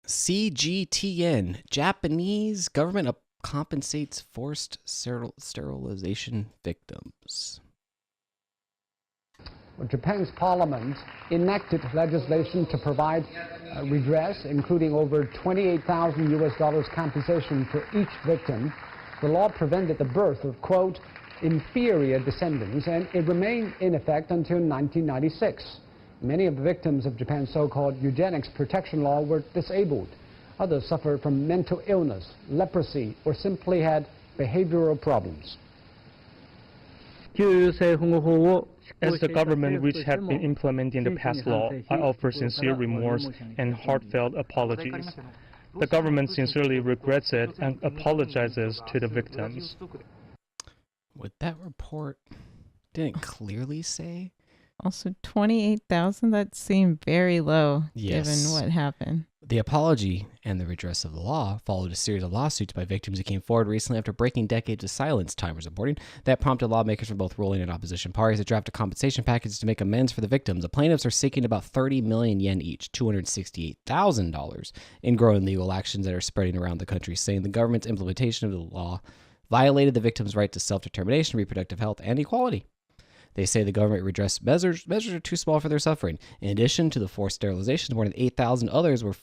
CGTN, Japanese government compensates forced sterilization victims. Japan's parliament enacted legislation to provide redress, including over $28,000 compensation for each victim. The law prevented the birth of, quote, inferior descendants, and it remained in effect until 1996. Many of the victims of Japan's so-called eugenics protection law were disabled. Others suffered from mental illness, leprosy, or simply had behavioral problems. As the government which have been implementing the past law, I offer sincere remorse and heartfelt apologies. The government sincerely regrets it and apologizes to the victims. Would that report didn't clearly say? Also, 28,000, that seemed very low, Yes. given what happened. The apology and the redress of the law followed a series of lawsuits by victims who came forward recently after breaking decades of silence, Time was reporting. That prompted lawmakers from both ruling and opposition parties to draft a compensation package to make amends for the victims. The plaintiffs are seeking about 30 million yen each, $268,000, in growing legal actions that are spreading around the country, saying the government's implementation of the law violated the victims' right to self-determination, reproductive health, and equality. They say the government redress measures are too small for their suffering. In addition to the forced sterilizations, more than 8,000 others were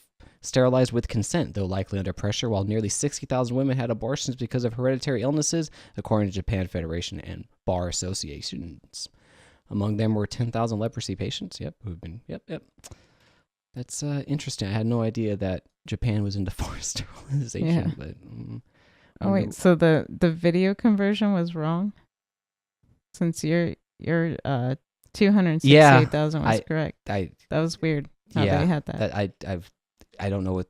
sterilized with consent, though likely under pressure, while nearly 60,000 women had abortions because of hereditary illnesses, according to Japan Federation and bar associations. Among them were 10,000 leprosy patients. Who've been. That's interesting. I had no idea that Japan was into forced sterilization. Yeah. But wait, so the video conversion was wrong? Since your 268,000 was correct. That was weird how they had that. I don't know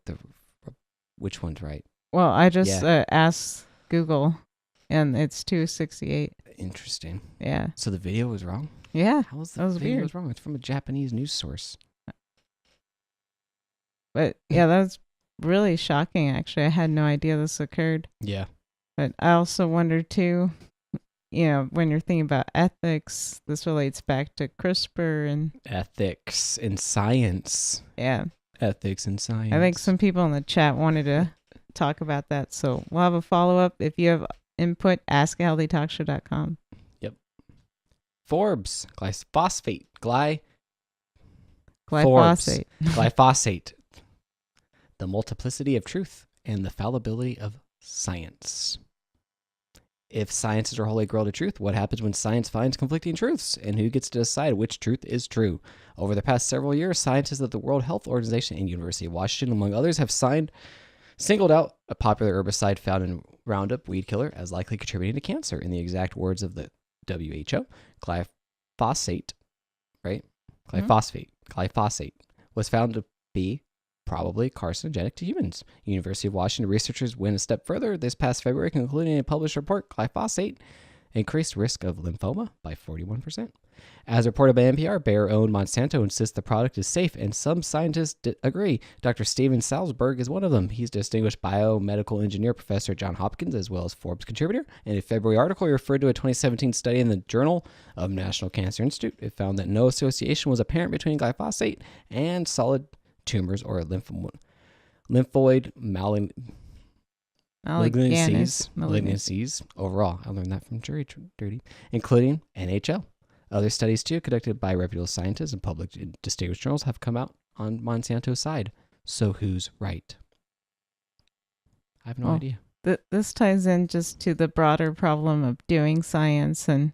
which one's right. Well, I just asked Google, and it's 268. Interesting. Yeah. So the video was wrong? Yeah. How was the video was wrong? It's from a Japanese news source. But yeah, that was really shocking, actually. I had no idea this occurred. Yeah. But I also wonder, too, when you're thinking about ethics, this relates back to CRISPR and... Ethics in science. Yeah. Ethics in science. I think some people in the chat wanted to talk about that, so we'll have a follow-up. If you have input, ask@healthytalkshow.com. Yep. Forbes, glyphosate. Glyphosate. The multiplicity of truth and the fallibility of science. If science is our holy grail to truth, what happens when science finds conflicting truths? And who gets to decide which truth is true? Over the past several years, scientists at the World Health Organization and University of Washington, among others, have singled out a popular herbicide found in Roundup weed killer as likely contributing to cancer. In the exact words of the WHO, glyphosate, right? Glyphosate was found to be probably carcinogenic to humans. University of Washington researchers went a step further this past February, concluding in a published report, glyphosate increased risk of lymphoma by 41%. As reported by NPR, Bayer-owned Monsanto insists the product is safe, and some scientists agree. Dr. Steven Salzberg is one of them. He's a distinguished biomedical engineer professor at Johns Hopkins, as well as Forbes contributor. In a February article, he referred to a 2017 study in the Journal of National Cancer Institute. It found that no association was apparent between glyphosate and solid tumors or lymphoid malignancies overall. I learned that from jury duty, including NHL. Other studies, too, conducted by reputable scientists and published in distinguished journals, have come out on Monsanto's side. So who's right? I have no idea. This ties in just to the broader problem of doing science and,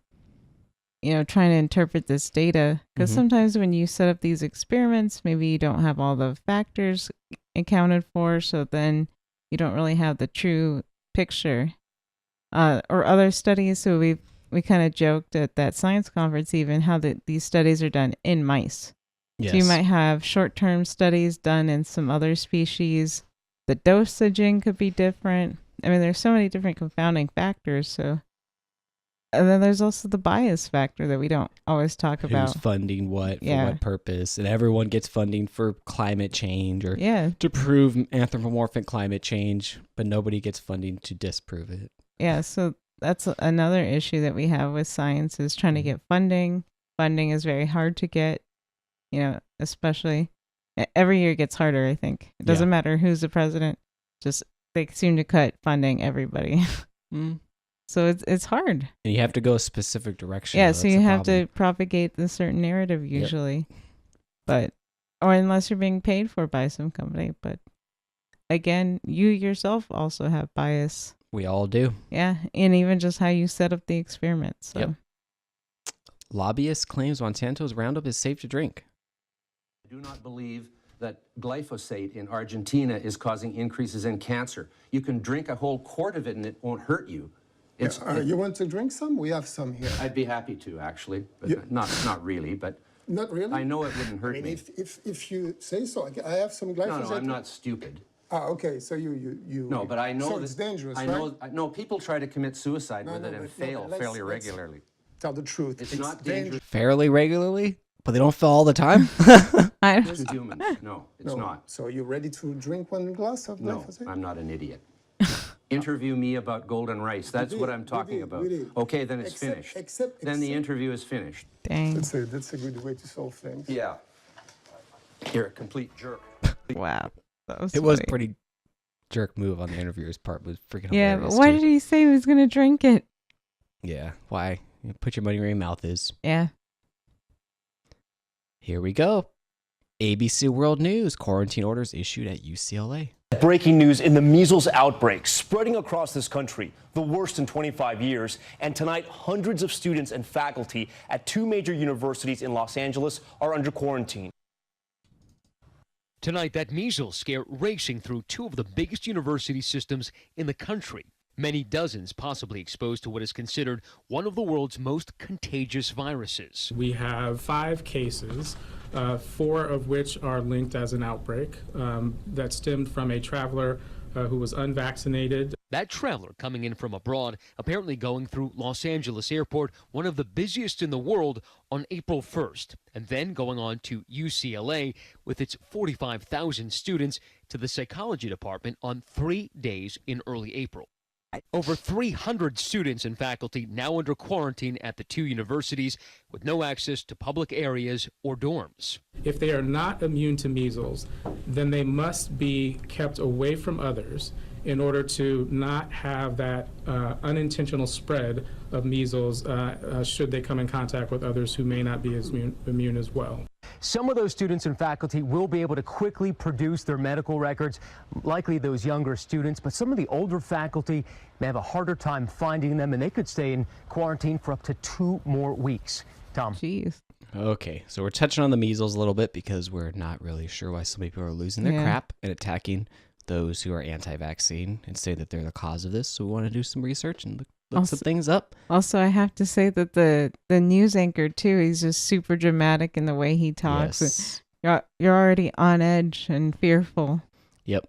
trying to interpret this data. Because sometimes when you set up these experiments, maybe you don't have all the factors accounted for, so then you don't really have the true picture. Or other studies, so we kind of joked at that science conference even how these studies are done in mice. Yes. So you might have short-term studies done in some other species. The dosaging could be different. I mean, there's so many different confounding factors. So, and then there's also the bias factor that we don't always talk about. Who's funding what, for what purpose, and everyone gets funding for climate change or to prove anthropomorphic climate change, but nobody gets funding to disprove it. Yeah, so that's another issue that we have with science is trying to get funding. Funding is very hard to get, especially Every year gets harder, I think. It doesn't matter who's the president. Just they seem to cut funding everybody. So it's hard. And you have to go a specific direction. Yeah, so you have to propagate the certain narrative usually. But or unless you're being paid for by some company. But again, you yourself also have bias. We all do. Yeah, and even just how you set up the experiments. So. Yep. Lobbyist claims Monsanto's Roundup is safe to drink. I do not believe that glyphosate in Argentina is causing increases in cancer. You can drink a whole quart of it and it won't hurt you. You want to drink some? We have some here. I'd be happy to, actually, but not really. But not really. I know it wouldn't hurt me. If you say so, I have some glyphosate. No, I'm not stupid. Okay. So you. No, but I know so it's dangerous. No, people try to commit suicide with it and fail fairly regularly. Tell the truth. It's not dangerous. Fairly regularly, but they don't fail all the time. To humans, no, it's not. So you're ready to drink one glass of glyphosate? No, I'm not an idiot. Interview me about golden rice. That's what I'm talking about. Okay, then it's finished. Then the interview is finished. Dang. That's a good way to solve things. Yeah. You're a complete jerk. Wow. It was a pretty jerk move on the interviewer's part. It was freaking hilarious. Hilarious. But why did he say he was going to drink it? Yeah, why? Put your money where your mouth is. Yeah. Here we go. ABC World News. Quarantine orders issued at UCLA. Breaking news in the measles outbreak spreading across this country, the worst in 25 years. And tonight, hundreds of students and faculty at 2 major universities in Los Angeles are under quarantine. Tonight, that measles scare racing through 2 of the biggest university systems in the country. Many dozens possibly exposed to what is considered one of the world's most contagious viruses. We have 5 cases, 4 of which are linked as an outbreak that stemmed from a traveler who was unvaccinated. That traveler coming in from abroad, apparently going through Los Angeles Airport, one of the busiest in the world, on April 1st, and then going on to UCLA with its 45,000 students to the psychology department on 3 days in early April. Over 300 students and faculty now under quarantine at the 2 universities with no access to public areas or dorms. If they are not immune to measles, then they must be kept away from others in order to not have that unintentional spread of measles should they come in contact with others who may not be as immune as well. Some of those students and faculty will be able to quickly produce their medical records, likely those younger students, but some of the older faculty may have a harder time finding them, and they could stay in quarantine for up to 2 more weeks. Tom. Jeez. Okay, so we're touching on the measles a little bit because we're not really sure why so many people are losing their crap and attacking those who are anti-vaccine and say that they're the cause of this. So we want to do some research and look some things up. Also, I have to say that the news anchor too, he's just super dramatic in the way he talks. Yes. You're already on edge and fearful. Yep.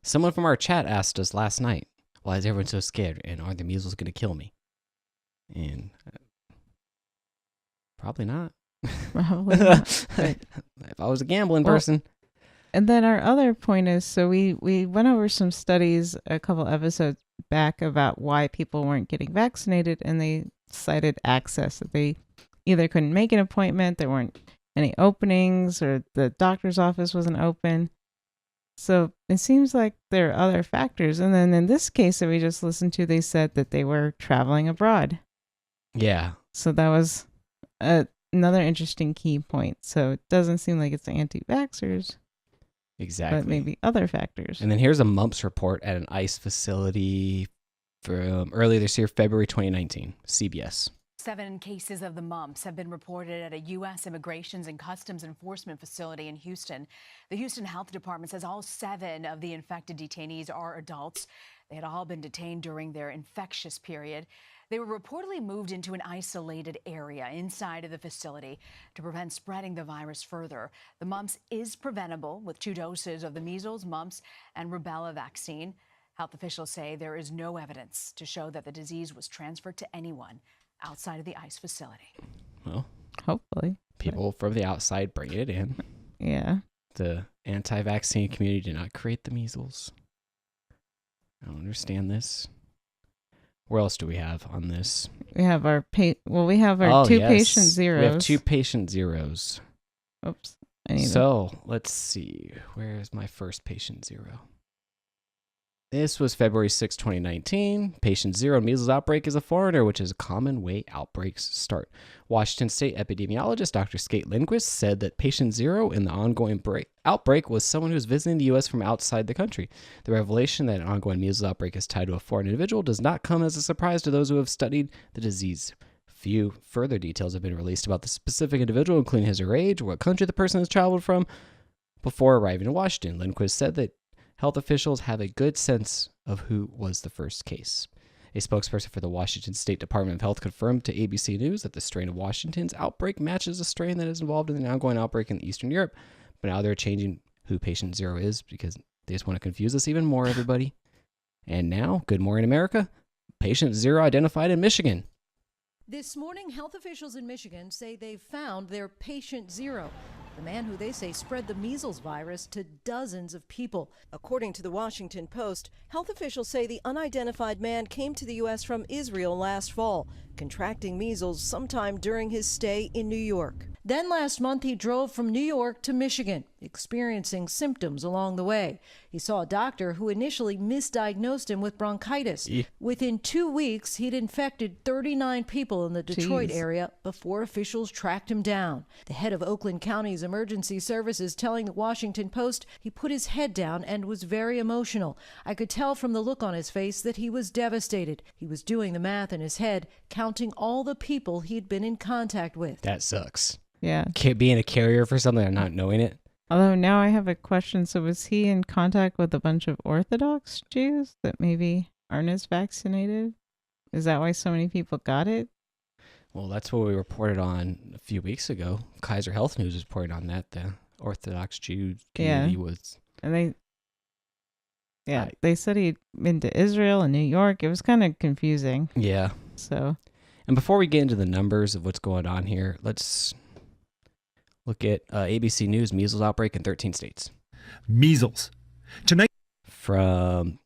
Someone from our chat asked us last night, why is everyone so scared? And are the measles going to kill me? And probably not. Probably not. If I was a gambling person. And then our other point is, so we went over some studies a couple episodes back about why people weren't getting vaccinated, and they cited access. That they either couldn't make an appointment, there weren't any openings, or the doctor's office wasn't open. So it seems like there are other factors. And then in this case that we just listened to, they said that they were traveling abroad. Yeah. So that was another interesting key point. So it doesn't seem like it's the anti-vaxxers. Exactly. But maybe other factors. And then here's a mumps report at an ICE facility from earlier this year, February 2019, CBS. 7 cases of the mumps have been reported at a U.S. Immigrations and Customs Enforcement facility in Houston. The Houston Health Department says all 7 of the infected detainees are adults. They had all been detained during their infectious period. They were reportedly moved into an isolated area inside of the facility to prevent spreading the virus further. The mumps is preventable with 2 doses of the measles, mumps, and rubella vaccine. Health officials say there is no evidence to show that the disease was transferred to anyone outside of the ICE facility. Well, hopefully. People from the outside bringing it in. Yeah. The anti-vaccine community did not create the measles. I don't understand this. Where else do we have on this? We have our 2 patient zeros. We have 2 patient zeros. Oops. So let's see. Where's my first patient 0? This was February 6, 2019. Patient 0 measles outbreak is a foreigner, which is a common way outbreaks start. Washington State epidemiologist Dr. Skate Lindquist said that patient 0 in the ongoing outbreak was someone who was visiting the U.S. from outside the country. The revelation that an ongoing measles outbreak is tied to a foreign individual does not come as a surprise to those who have studied the disease. Few further details have been released about the specific individual, including his or her age, or what country the person has traveled from before arriving in Washington. Lindquist said that health officials have a good sense of who was the first case. A spokesperson for the Washington State Department of Health confirmed to ABC News that the strain of Washington's outbreak matches a strain that is involved in the ongoing outbreak in Eastern Europe. But now they're changing who patient 0 is because they just want to confuse us even more, everybody. And now, good morning, America. Patient 0 identified in Michigan. This morning, health officials in Michigan say they've found their patient 0, the man who they say spread the measles virus to dozens of people. According to the Washington Post, health officials say the unidentified man came to the U.S. from Israel last fall, contracting measles sometime during his stay in New York. Then last month, he drove from New York to Michigan, experiencing symptoms along the way. He saw a doctor who initially misdiagnosed him with bronchitis. Within 2 weeks, he'd infected 39 people in the Detroit area before officials tracked him down. The head of Oakland County's emergency services telling the Washington Post he put his head down and was very emotional. I could tell from the look on his face that he was devastated. He was doing the math in his head, counting all the people he'd been in contact with. That sucks. Yeah. Being a carrier for something and not knowing it. Although now I have a question. So was he in contact with a bunch of Orthodox Jews that maybe aren't as vaccinated? Is that why so many people got it? Well, that's what we reported on a few weeks ago. Kaiser Health News reported on that. The Orthodox Jew community was... And they said he'd been to Israel and New York. It was kind of confusing. Yeah. So... And before we get into the numbers of what's going on here, let's look at ABC News measles outbreak in 13 states. Measles. Tonight from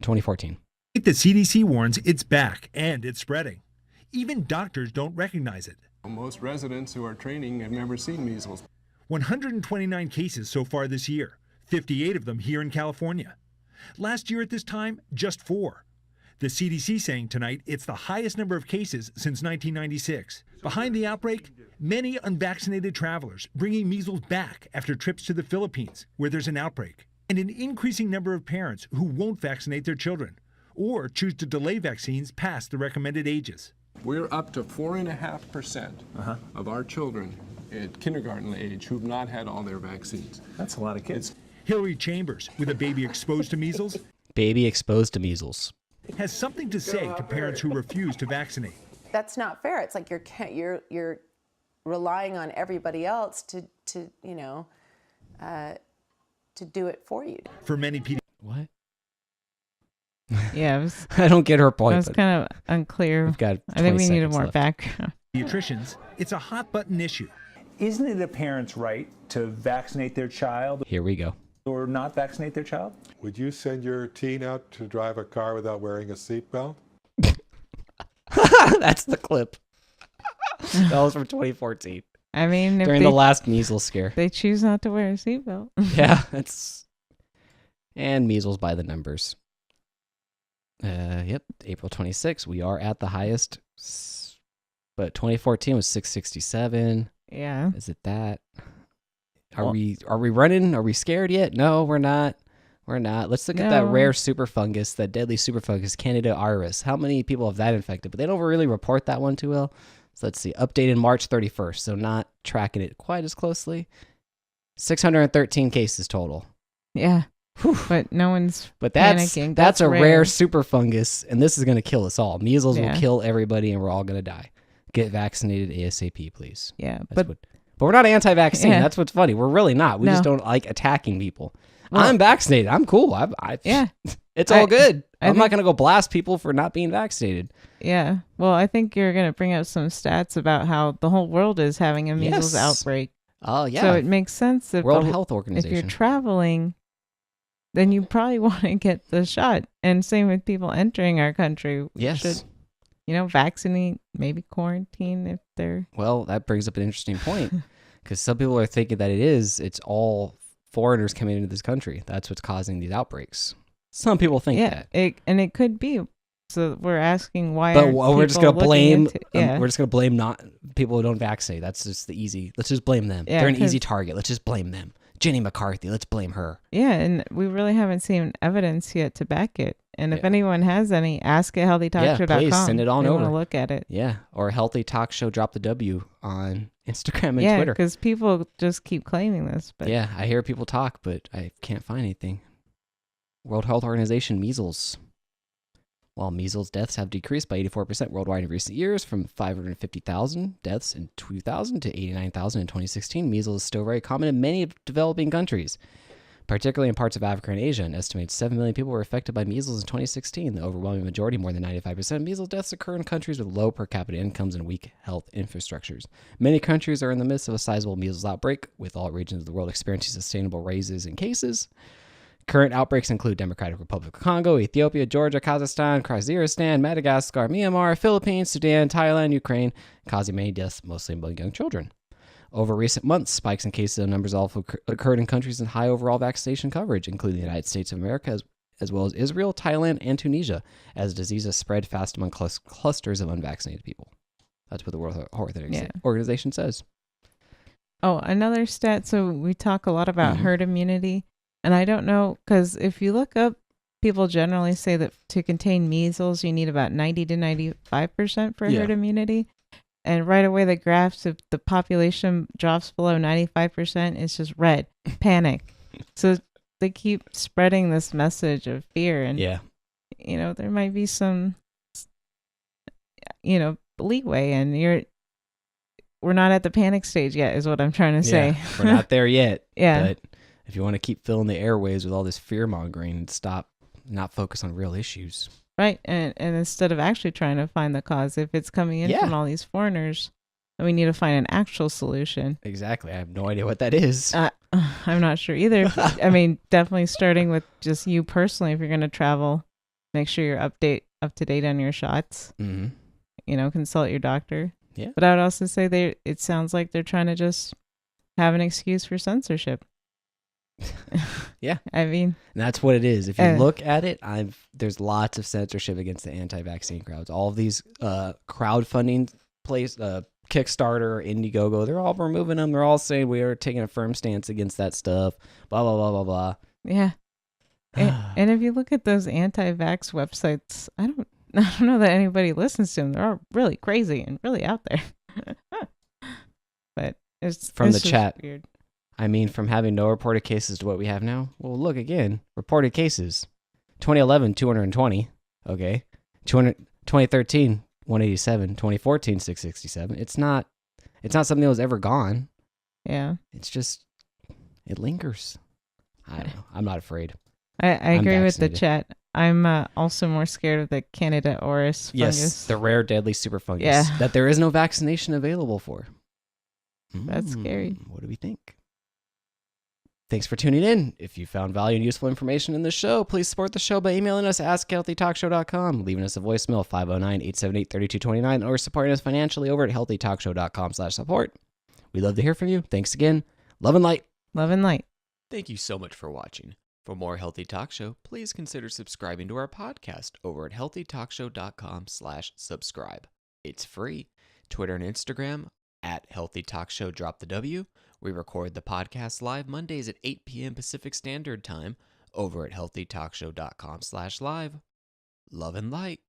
2014. The CDC warns it's back and it's spreading. Even doctors don't recognize it. Most residents who are training have never seen measles. 129 cases so far this year, 58 of them here in California. Last year at this time, just 4. The CDC saying tonight it's the highest number of cases since 1996. Behind the outbreak, many unvaccinated travelers bringing measles back after trips to the Philippines, where there's an outbreak, and an increasing number of parents who won't vaccinate their children or choose to delay vaccines past the recommended ages. We're up to 4.5% of our children at kindergarten age who've not had all their vaccines. That's a lot of kids. Hillary Chambers, with a baby exposed to measles, has something to say to parents who refuse to vaccinate. That's not fair. It's like you're relying on everybody else to do it for you. For many people. What? Yeah, I don't get her point. It was kind of unclear. I think we needed more background. Pediatricians, it's a hot button issue. Isn't it a parent's right to vaccinate their child? Here we go. Or not vaccinate their child? Would you send your teen out to drive a car without wearing a seatbelt? That's the clip. That was from 2014. I mean, during the last measles scare. They choose not to wear a seatbelt. Yeah, and measles by the numbers. Yep, April 26th. We are at the highest, but 2014 was 667. Yeah. Is it that? Are we running? Are we scared yet? No, we're not. We're not. Let's look at that rare super fungus, that deadly super fungus, Candida auris. How many people have that infected? But they don't really report that one too well. So let's see. Updated March 31st. So not tracking it quite as closely. 613 cases total. Yeah. Whew. But no one's panicking. That's a rare super fungus, and this is going to kill us all. Measles will kill everybody, and we're all going to die. Get vaccinated ASAP, please. Yeah. But we're not anti-vaccine. Yeah. That's what's funny. We're really not. We just don't like attacking people. Well, I'm vaccinated. I'm cool. It's all good. I'm not going to go blast people for not being vaccinated. Yeah. Well, I think you're going to bring up some stats about how the whole world is having a measles outbreak. Oh, yeah. So it makes sense if World Health Organization. If you're traveling, then you probably want to get the shot. And same with people entering our country. Yes. Should, vaccinate, maybe quarantine if they're... Well, that brings up an interesting point. Because some people are thinking that it's all foreigners coming into this country. That's what's causing these outbreaks. Some people think that. It could be. So we're asking why. But we're just gonna blame. Yeah. We're just gonna blame not people who don't vaccinate. That's just the easy. Let's just blame them. They're an easy target. Let's just blame them. Jenny McCarthy. Let's blame her. Yeah, and we really haven't seen evidence yet to back it. And if anyone has any, ask at healthytalkshow.com. Yeah, please send it on over. I want to look at it. Yeah, or Healthy Talk Show. Drop the W on Instagram and Twitter. Twitter. Because people just keep claiming this. But yeah, I hear people talk, but I can't find anything. World Health Organization, measles. While measles deaths have decreased by 84% worldwide in recent years, from 550,000 deaths in 2000 to 89,000 in 2016, measles is still very common in many developing countries, particularly in parts of Africa and Asia. An estimated 7 million people were affected by measles in 2016. The overwhelming majority, more than 95% of measles deaths, occur in countries with low per capita incomes and weak health infrastructures. Many countries are in the midst of a sizable measles outbreak, with all regions of the world experiencing sustainable raises in cases. Current outbreaks include Democratic Republic of Congo, Ethiopia, Georgia, Kazakhstan, Kyrgyzstan, Madagascar, Myanmar, Philippines, Sudan, Thailand, Ukraine, causing many deaths, mostly among young children. Over recent months, spikes in cases and numbers also occurred in countries with high overall vaccination coverage, including the United States of America, as well as Israel, Thailand, and Tunisia, as diseases spread fast among clusters of unvaccinated people. That's what the World Health Organization says. Oh, another stat. So we talk a lot about herd immunity. And I don't know, because if you look up, people generally say that to contain measles, you need about 90 to 95% for herd immunity. And right away, the graphs, if the population drops below 95%, it's just red, panic. So they keep spreading this message of fear. And, there might be some, leeway. And we're not at the panic stage yet, is what I'm trying to say. We're not there yet. Yeah. But if you want to keep filling the airwaves with all this fear mongering and not focus on real issues. Right. And instead of actually trying to find the cause, if it's coming in from all these foreigners, then we need to find an actual solution. Exactly. I have no idea what that is. I'm not sure either. I mean, definitely starting with just you personally, if you're going to travel, make sure you're up to date on your shots. Mm-hmm. Consult your doctor. Yeah. But I would also say it sounds like they're trying to just have an excuse for censorship. Yeah, I mean, and that's what it is. If you look at it, there's lots of censorship against the anti-vaccine crowds. All of these crowdfunding Kickstarter, Indiegogo, they're all removing them. They're all saying we are taking a firm stance against that stuff. Blah blah blah blah blah. Yeah, and if you look at those anti-vax websites, I don't know that anybody listens to them. They're all really crazy and really out there. But it's the chat. Weird. I mean, from having no reported cases to what we have now. Well, look again. Reported cases. 2011, 220. Okay. 2013, 187. 2014, 667. It's not something that was ever gone. Yeah. It's just, it lingers. I don't know. I'm not afraid. I agree with the chat. I'm also more scared of the Candida auris fungus. Yes, the rare deadly super fungus that there is no vaccination available for. That's scary. What do we think? Thanks for tuning in. If you found value and useful information in the show, please support the show by emailing us at askhealthytalkshow.com, leaving us a voicemail 509-878-3229, or supporting us financially over at healthytalkshow.com/support. We'd love to hear from you. Thanks again. Love and light. Love and light. Thank you so much for watching. For more Healthy Talk Show, please consider subscribing to our podcast over at healthytalkshow.com/subscribe. It's free. Twitter and Instagram at Healthy Talk Show, drop the W. We record the podcast live Mondays at 8 p.m. Pacific Standard Time over at healthytalkshow.com/live. Love and light.